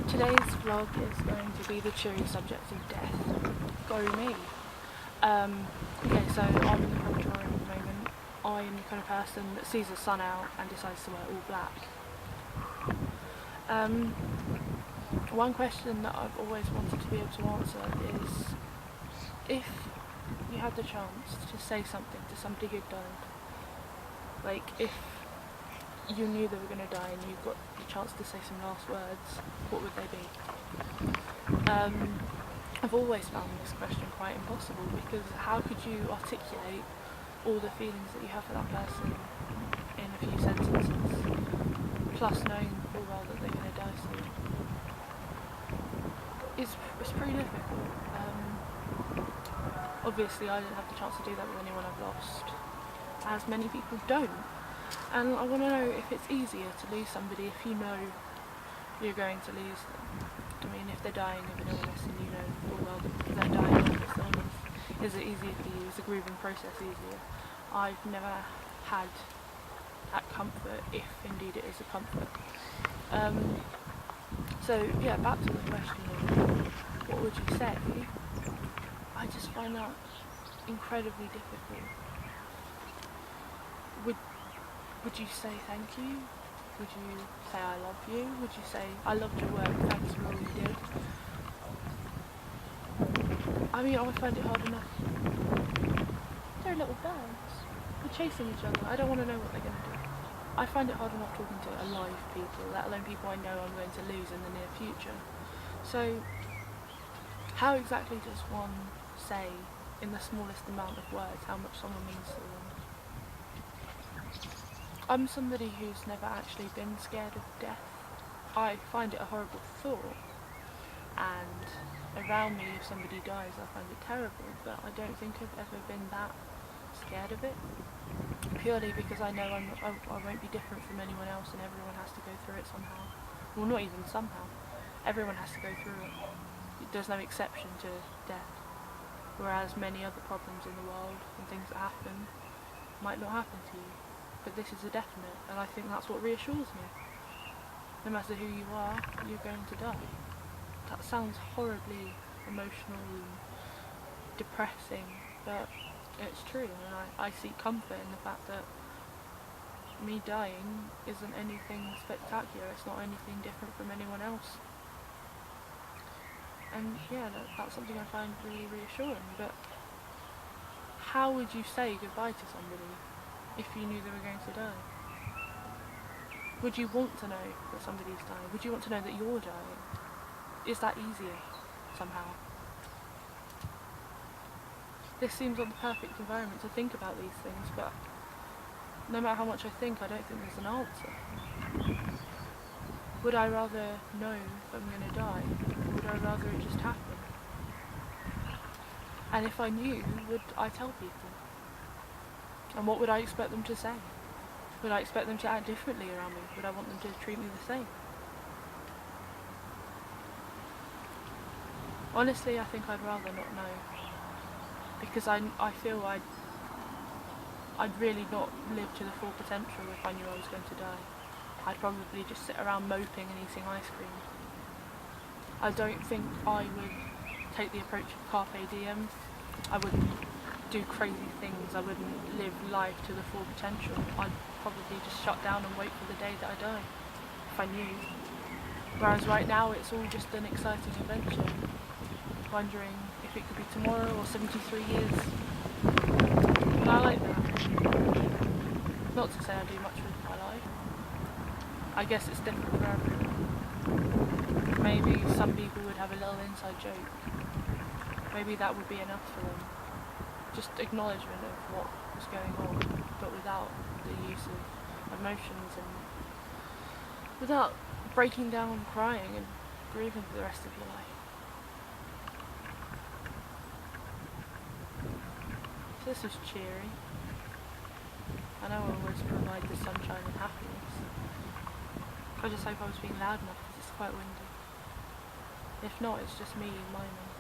Today's vlog is going to be the cheery subject of death. Go me. Okay, so I'm in the crematorium at the moment. I am the kind of person that sees the sun out and decides to wear all black. One question that I've always wanted to be able to answer is, if you had the chance to say something to somebody who'd died, like if you knew they were going to die and you got the chance to say some last words, what would they be? I've always found this question quite impossible, because how could you articulate all the feelings that you have for that person in a few sentences, plus knowing full well that they're going to die soon? It's pretty difficult. Obviously I didn't have the chance to do that with anyone I've lost, as many people don't. And I want to know if it's easier to lose somebody if you know you're going to lose them. I mean, if they're dying of an illness and you know full well that they're dying of this illness, is it easier for you? Is the grieving process easier? I've never had that comfort, if indeed it is a comfort. So yeah, back to the question of what would you say? I just find that incredibly difficult. Would you say thank you? Would you say I love you? Would you say I loved your work, thanks for all you did? I mean, I find it hard enough. They're little birds. They're chasing each other. I don't want to know what they're going to do. I find it hard enough talking to alive people, let alone people I know I'm going to lose in the near future. So, how exactly does one say, in the smallest amount of words, how much someone means to them? I'm somebody who's never actually been scared of death. I find it a horrible thought, and around me if somebody dies I find it terrible, but I don't think I've ever been that scared of it, purely because I know I won't be different from anyone else, and everyone has to go through it somehow. Well, not even somehow. Everyone has to go through it. There's no exception to death, whereas many other problems in the world and things that happen might not happen to you. But this is a definite, and I think that's what reassures me. No matter who you are, you're going to die. That sounds horribly emotional and depressing, but it's true, and I seek comfort in the fact that me dying isn't anything spectacular, it's not anything different from anyone else. And yeah, that's something I find really reassuring. But how would you say goodbye to somebody if you knew they were going to die? Would you want to know that somebody's dying? Would you want to know that you're dying? Is that easier, somehow? This seems like the perfect environment to think about these things, but no matter how much I think, I don't think there's an answer. Would I rather know that I'm going to die, or would I rather it just happen? And if I knew, would I tell people? And what would I expect them to say? Would I expect them to act differently around me? Would I want them to treat me the same? Honestly, I think I'd rather not know, because I feel I'd really not live to the full potential if I knew I was going to die. I'd probably just sit around moping and eating ice cream. I don't think I would take the approach of carpe diem. I wouldn't do crazy things. I wouldn't live life to the full potential. I'd probably just shut down and wait for the day that I die, if I knew. Whereas right now it's all just an exciting adventure, wondering if it could be tomorrow or 73 years. And I like that. Not to say I do much with my life. I guess it's different for everyone. Maybe some people would have a little inside joke. Maybe that would be enough for them. Just acknowledgement of what was going on, but without the use of emotions and without breaking down and crying and grieving for the rest of your life. So this was cheery. I know I always provide the sunshine and happiness. I just hope I was being loud enough, because it's quite windy. If not, it's just me miming.